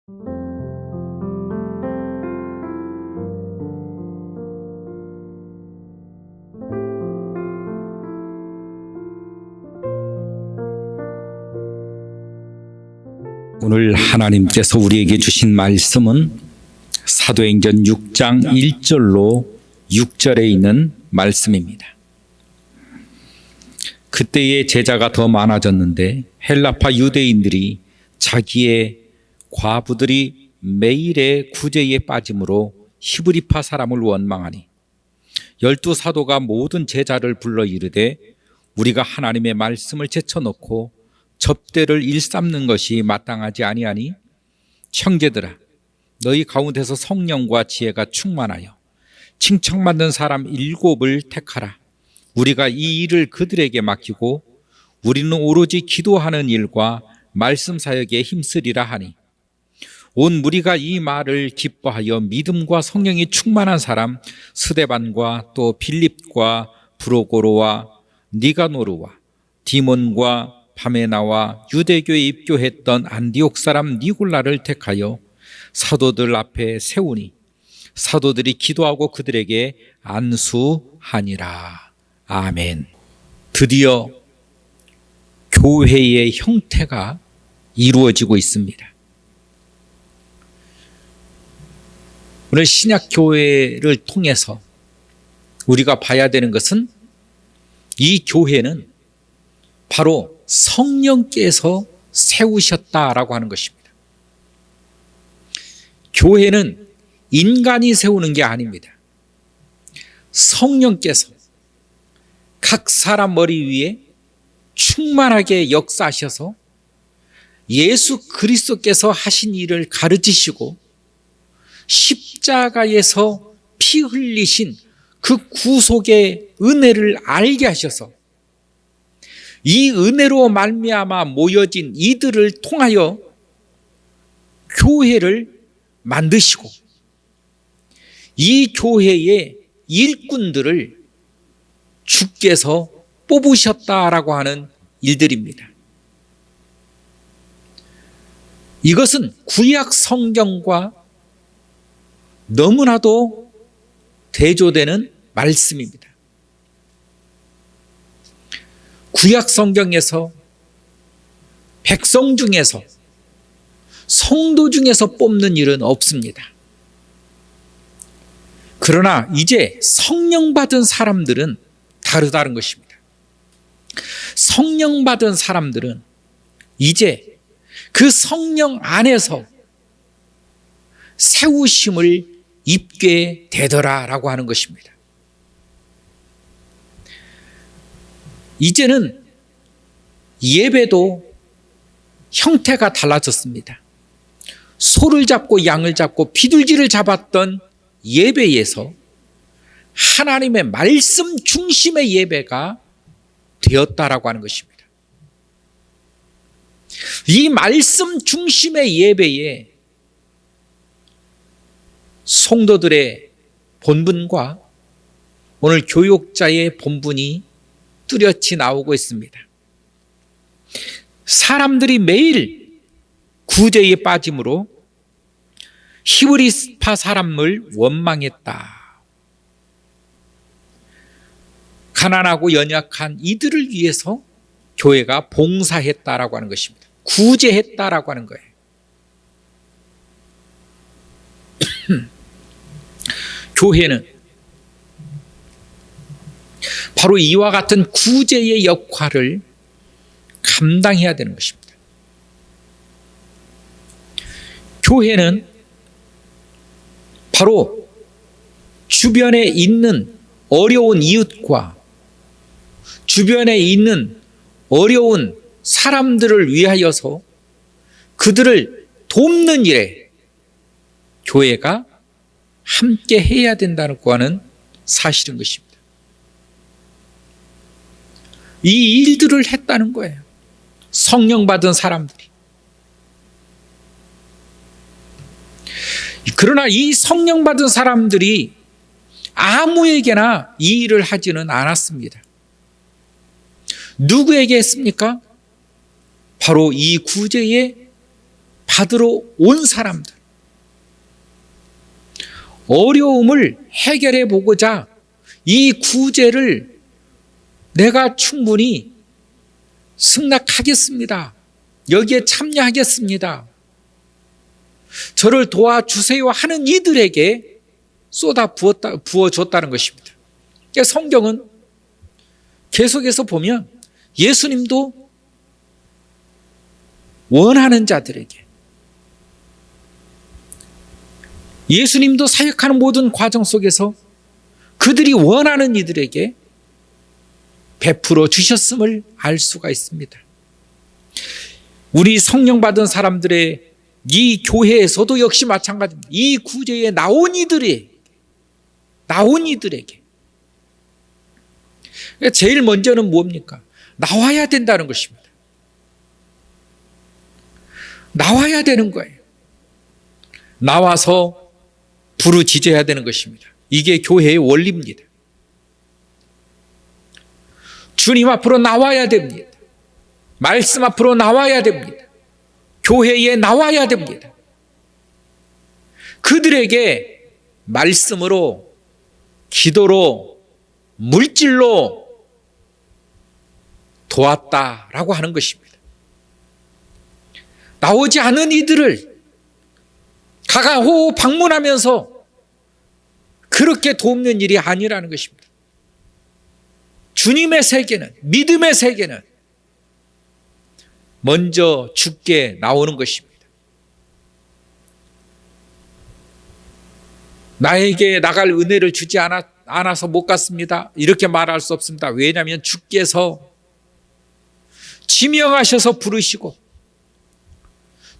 오늘 하나님께서 우리에게 주신 말씀은 사도행전 6장 1절로 6절에 있는 말씀입니다. 그때의 제자가 더 많아졌는데 헬라파 유대인들이 자기의 과부들이 매일의 구제에 빠짐으로 히브리파 사람을 원망하니 12사도가 모든 제자를 불러 이르되 우리가 하나님의 말씀을 제쳐놓고 접대를 일삼는 것이 마땅하지 아니하니 형제들아 너희 가운데서 성령과 지혜가 충만하여 칭찬받는 사람 7을 택하라. 우리가 이 일을 그들에게 맡기고 우리는 오로지 기도하는 일과 말씀 사역에 힘쓰리라 하니 온 무리가 이 말을 기뻐하여 믿음과 성령이 충만한 사람 스데반과 또 빌립과 브로고로와 니가노르와 디몬과 바메나와 유대교에 입교했던 안디옥 사람 니골라를 택하여 사도들 앞에 세우니 사도들이 기도하고 그들에게 안수하니라. 아멘. 드디어 교회의 형태가 이루어지고 있습니다. 오늘 신약교회를 통해서 우리가 봐야 되는 것은 이 교회는 바로 성령께서 세우셨다라고 하는 것입니다. 교회는 인간이 세우는 게 아닙니다. 성령께서 각 사람 머리 위에 충만하게 역사하셔서 예수 그리스도께서 하신 일을 가르치시고 십자가에서 피 흘리신 그 구속의 은혜를 알게 하셔서 이 은혜로 말미암아 모여진 이들을 통하여 교회를 만드시고 이 교회의 일꾼들을 주께서 뽑으셨다라고 하는 일들입니다. 이것은 구약 성경과 너무나도 대조되는 말씀입니다. 구약 성경에서 백성 중에서 성도 중에서 뽑는 일은 없습니다. 그러나 이제 성령 받은 사람들은 다르다는 것입니다. 성령 받은 사람들은 이제 그 성령 안에서 세우심을 입게 되더라라고 하는 것입니다. 이제는 예배도 형태가 달라졌습니다. 소를 잡고 양을 잡고 비둘기를 잡았던 예배에서 하나님의 말씀 중심의 예배가 되었다라고 하는 것입니다. 이 말씀 중심의 예배에 성도들의 본분과 오늘 교육자의 본분이 뚜렷이 나오고 있습니다. 사람들이 매일 구제에 빠짐으로 히브리파 사람을 원망했다. 가난하고 연약한 이들을 위해서 교회가 봉사했다라고 하는 것입니다. 구제했다라고 하는 거예요. 교회는 바로 이와 같은 구제의 역할을 감당해야 되는 것입니다. 교회는 바로 주변에 있는 어려운 이웃과 주변에 있는 어려운 사람들을 위하여서 그들을 돕는 일에 교회가 함께 해야 된다는 거는 사실인 것입니다. 이 일들을 했다는 거예요. 성령 받은 사람들이. 그러나 이 성령 받은 사람들이 아무에게나 이 일을 하지는 않았습니다. 누구에게 했습니까? 바로 이 구제에 받으러 온 사람들, 어려움을 해결해 보고자 이 구제를 내가 충분히 승낙하겠습니다. 여기에 참여하겠습니다. 저를 도와주세요 하는 이들에게 쏟아 부어줬다는 것입니다. 성경은 계속해서 보면 예수님도 원하는 자들에게, 예수님도 사역하는 모든 과정 속에서 그들이 원하는 이들에게 베풀어 주셨음을 알 수가 있습니다. 우리 성령 받은 사람들의 이 교회에서도 역시 마찬가지입니다. 이 구제에 나온 이들에게 제일 먼저는 뭡니까? 나와야 된다는 것입니다. 나와야 되는 거예요. 나와서 부르짖어야 되는 것입니다. 이게 교회의 원리입니다. 주님 앞으로 나와야 됩니다. 말씀 앞으로 나와야 됩니다. 교회에 나와야 됩니다. 그들에게 말씀으로, 기도로, 물질로 도왔다라고 하는 것입니다. 나오지 않은 이들을 가가호 방문하면서 그렇게 돕는 일이 아니라는 것입니다. 주님의 세계는, 믿음의 세계는 먼저 주께 나오는 것입니다. 나에게 나갈 은혜를 주지 않아서 못 갔습니다, 이렇게 말할 수 없습니다. 왜냐하면 주께서 지명하셔서 부르시고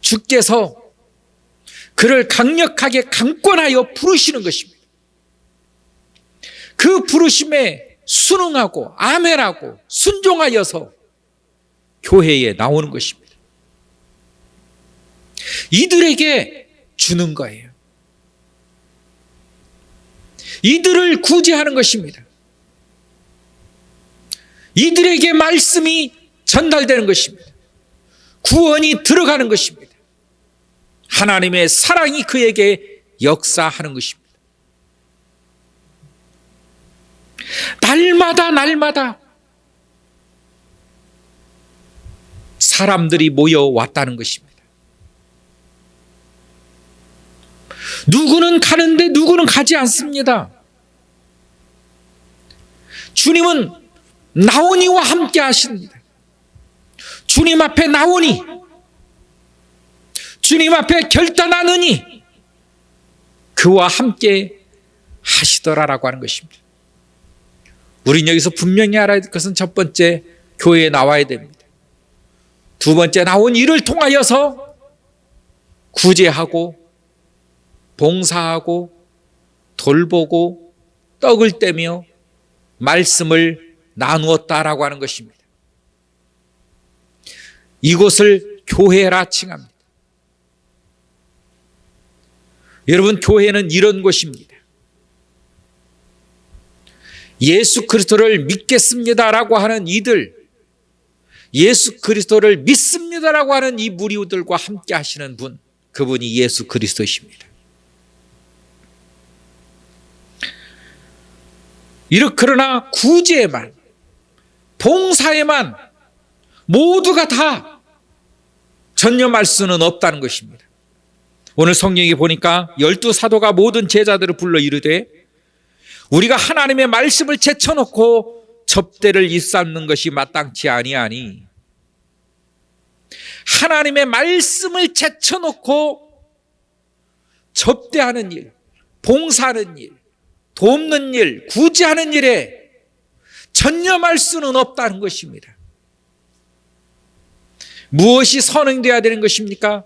주께서 그를 강력하게 강권하여 부르시는 것입니다. 그 부르심에 순응하고 아멘하고 순종하여서 교회에 나오는 것입니다. 이들에게 주는 거예요. 이들을 구제하는 것입니다. 이들에게 말씀이 전달되는 것입니다. 구원이 들어가는 것입니다. 하나님의 사랑이 그에게 역사하는 것입니다. 날마다 사람들이 모여왔다는 것입니다. 누구는 가는데 누구는 가지 않습니다. 주님은 나오니와 함께 하십니다. 주님 앞에 나오니, 주님 앞에 결단하느니 그와 함께 하시더라라고 하는 것입니다. 우리는 여기서 분명히 알아야 될 것은 첫 번째, 교회에 나와야 됩니다. 두 번째, 나온 일을 통하여서 구제하고 봉사하고 돌보고 떡을 떼며 말씀을 나누었다라고 하는 것입니다. 이곳을 교회라 칭합니다. 여러분, 교회는 이런 곳입니다. 예수 그리스도를 믿겠습니다라고 하는 이들, 예수 그리스도를 믿습니다라고 하는 이 무리들과 함께 하시는 분, 그분이 예수 그리스도이십니다. 그러나 구제에만, 봉사에만 모두가 다 전념할 수는 없다는 것입니다. 오늘 성경에 보니까 12사도가 모든 제자들을 불러 이르되, 우리가 하나님의 말씀을 제쳐놓고 접대를 일삼는 것이 마땅치 아니하니, 하나님의 말씀을 제쳐놓고 접대하는 일, 봉사하는 일, 돕는 일, 구제하는 일에 전념할 수는 없다는 것입니다. 무엇이 선행되어야 되는 것입니까?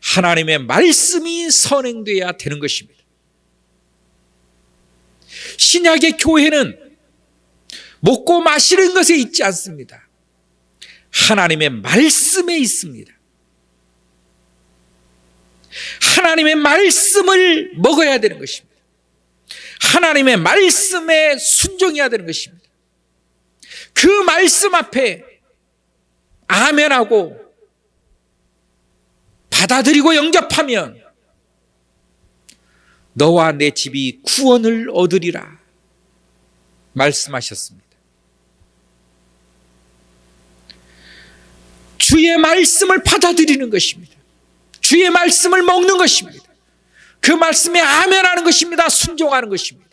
하나님의 말씀이 선행되어야 되는 것입니다. 신약의 교회는 먹고 마시는 것에 있지 않습니다. 하나님의 말씀에 있습니다. 하나님의 말씀을 먹어야 되는 것입니다. 하나님의 말씀에 순종해야 되는 것입니다. 그 말씀 앞에 아멘하고 받아들이고 영접하면 너와 내 집이 구원을 얻으리라 말씀하셨습니다. 주의 말씀을 받아들이는 것입니다. 주의 말씀을 먹는 것입니다. 그 말씀에 아멘하는 것입니다. 순종하는 것입니다.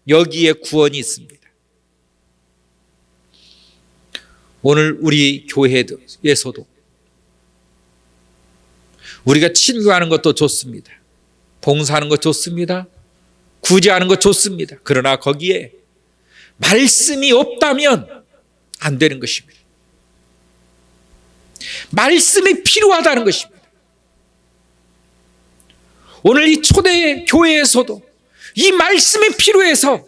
여기에 구원이 있습니다. 오늘 우리 교회에서도 우리가 친구하는 것도 좋습니다. 봉사하는 것 좋습니다. 구제하는 것 좋습니다. 그러나 거기에 말씀이 없다면 안 되는 것입니다. 말씀이 필요하다는 것입니다. 오늘 이 초대 교회에서도 이 말씀이 필요해서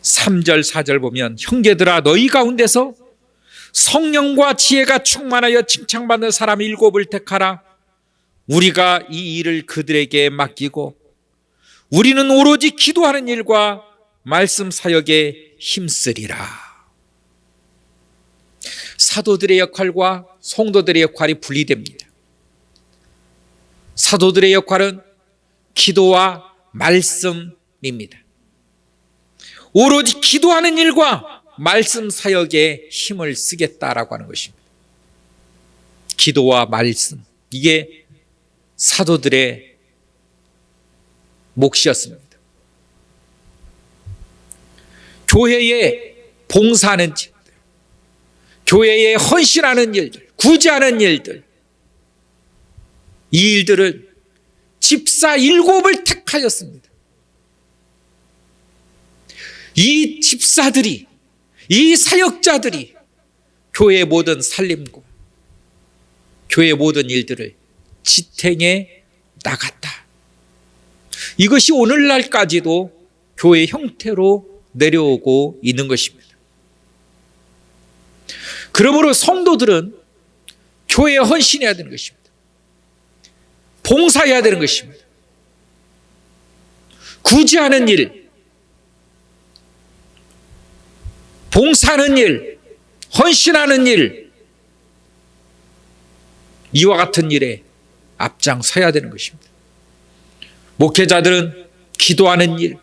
3절 4절 보면 형제들아 너희 가운데서 성령과 지혜가 충만하여 칭찬받는 사람 7을 택하라. 우리가 이 일을 그들에게 맡기고 우리는 오로지 기도하는 일과 말씀 사역에 힘쓰리라. 사도들의 역할과 성도들의 역할이 분리됩니다. 사도들의 역할은 기도와 말씀입니다. 오로지 기도하는 일과 말씀 사역에 힘을 쓰겠다라고 하는 것입니다. 기도와 말씀, 이게 사도들의 몫이었습니다. 교회에 봉사하는 일들, 교회에 헌신하는 일들, 구제하는 일들, 이 일들을 집사 7을 택하였습니다. 이 집사들이, 이 사역자들이 교회의 모든 살림과 교회의 모든 일들을 지탱해 나갔다. 이것이 오늘날까지도 교회 형태로 내려오고 있는 것입니다. 그러므로 성도들은 교회에 헌신해야 되는 것입니다. 봉사해야 되는 것입니다. 구제하는 일, 봉사하는 일, 헌신하는 일, 이와 같은 일에 앞장서야 되는 것입니다. 목회자들은 기도하는 일,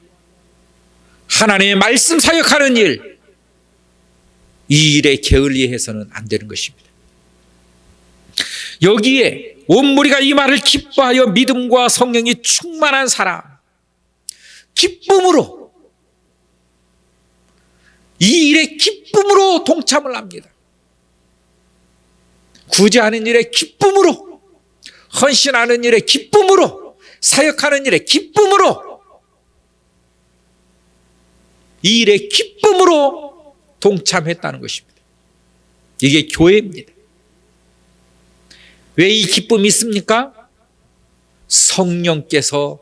하나님의 말씀 사역하는 일, 이 일에 게을리해서는 안 되는 것입니다. 여기에 온 무리가 이 말을 기뻐하여 믿음과 성령이 충만한 사람, 기쁨으로, 이 일에 기쁨으로 동참을 합니다. 구제하는 일에 기쁨으로, 헌신하는 일에 기쁨으로, 사역하는 일에 기쁨으로, 이 일에 기쁨으로 동참했다는 것입니다. 이게 교회입니다. 왜 이 기쁨이 있습니까? 성령께서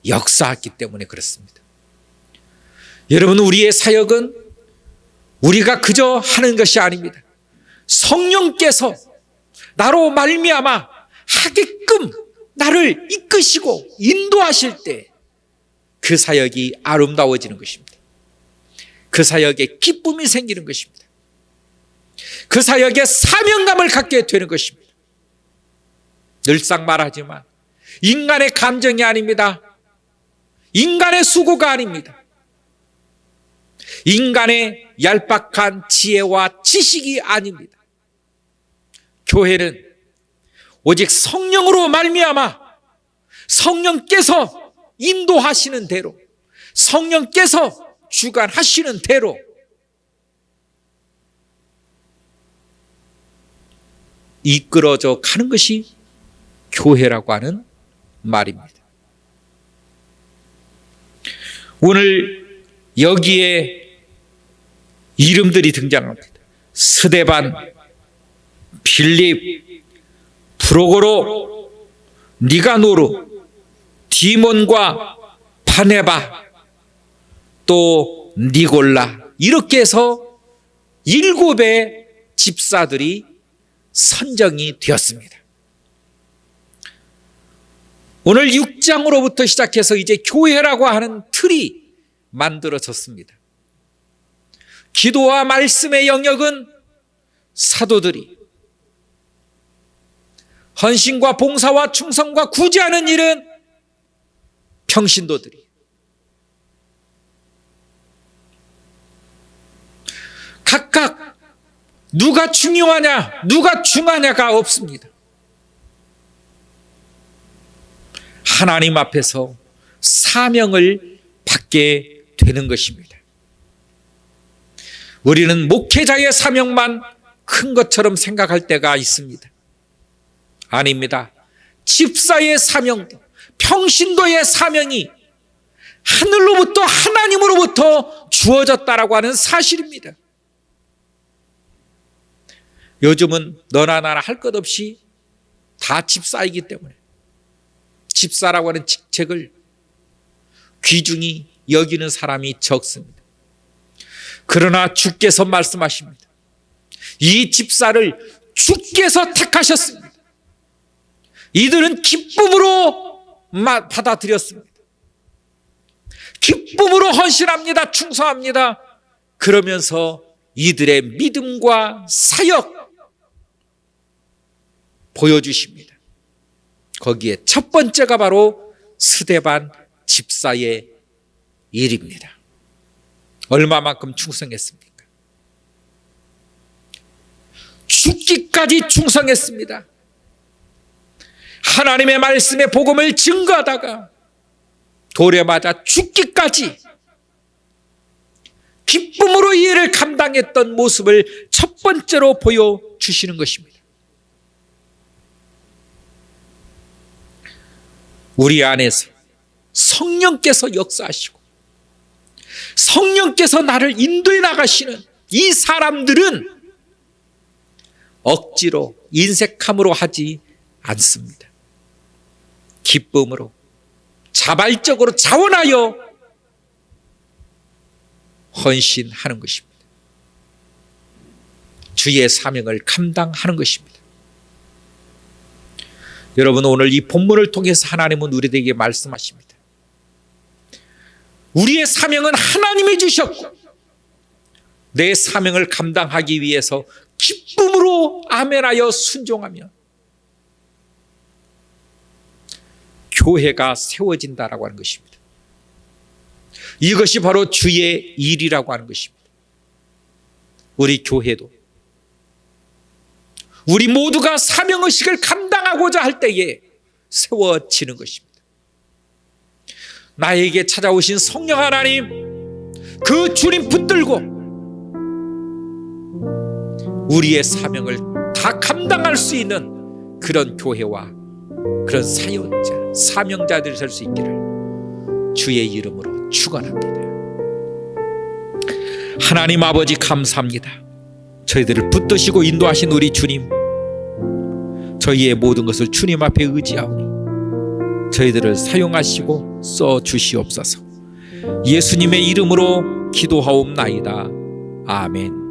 역사했기 때문에 그렇습니다. 여러분, 우리의 사역은 우리가 그저 하는 것이 아닙니다. 성령께서 나로 말미암아 하게끔 나를 이끄시고 인도하실 때 그 사역이 아름다워지는 것입니다. 그 사역에 기쁨이 생기는 것입니다. 그 사역에 사명감을 갖게 되는 것입니다. 늘상 말하지만 인간의 감정이 아닙니다. 인간의 수고가 아닙니다. 인간의 얄팍한 지혜와 지식이 아닙니다. 교회는 오직 성령으로 말미암아 성령께서 인도하시는 대로, 성령께서 주관하시는 대로 이끌어져 가는 것이 교회라고 하는 말입니다. 오늘 여기에 이름들이 등장합니다. 스데반, 빌립, 프로고로, 니가노르, 디몬과 바네바, 또 니골라, 이렇게 해서 7의 집사들이 선정이 되었습니다. 오늘 6장으로부터 시작해서 이제 교회라고 하는 틀이 만들어졌습니다. 기도와 말씀의 영역은 사도들이, 헌신과 봉사와 충성과 구제하는 일은 평신도들이. 각각 누가 중요하냐, 누가 중하냐가 없습니다. 하나님 앞에서 사명을 받게 되는 것입니다. 우리는 목회자의 사명만 큰 것처럼 생각할 때가 있습니다. 아닙니다. 집사의 사명도, 평신도의 사명이 하늘로부터, 하나님으로부터 주어졌다라고 하는 사실입니다. 요즘은 너나 나나 할 것 없이 다 집사이기 때문에 집사라고 하는 직책을 귀중히 여기는 사람이 적습니다. 그러나 주께서 말씀하십니다. 이 집사를 주께서 택하셨습니다. 이들은 기쁨으로 받아들였습니다. 기쁨으로 헌신합니다. 충성합니다. 그러면서 이들의 믿음과 사역 보여주십니다. 거기에 첫 번째가 바로 스데반 집사의 일입니다. 얼마만큼 충성했습니까? 죽기까지 충성했습니다. 하나님의 말씀의 복음을 증거하다가 돌에 맞아 죽기까지 기쁨으로 이 일을 감당했던 모습을 첫 번째로 보여주시는 것입니다. 우리 안에서 성령께서 역사하시고 성령께서 나를 인도해 나가시는 이 사람들은 억지로 인색함으로 하지 않습니다. 기쁨으로 자발적으로 자원하여 헌신하는 것입니다. 주의 사명을 감당하는 것입니다. 여러분, 오늘 이 본문을 통해서 하나님은 우리에게 말씀하십니다. 우리의 사명은 하나님이 주셨고 내 사명을 감당하기 위해서 기쁨으로 아멘하여 순종하며 교회가 세워진다라고 하는 것입니다. 이것이 바로 주의 일이라고 하는 것입니다. 우리 교회도 우리 모두가 사명의식을 감당하고자 할 때에 세워지는 것입니다. 나에게 찾아오신 성령 하나님, 그 주님 붙들고 우리의 사명을 다 감당할 수 있는 그런 교회와 그런 사역자, 사명자들이 될 수 있기를 주의 이름으로 축원합니다. 하나님 아버지 감사합니다. 저희들을 붙드시고 인도하신 우리 주님, 저희의 모든 것을 주님 앞에 의지하오니 저희들을 사용하시고 써주시옵소서. 예수님의 이름으로 기도하옵나이다. 아멘.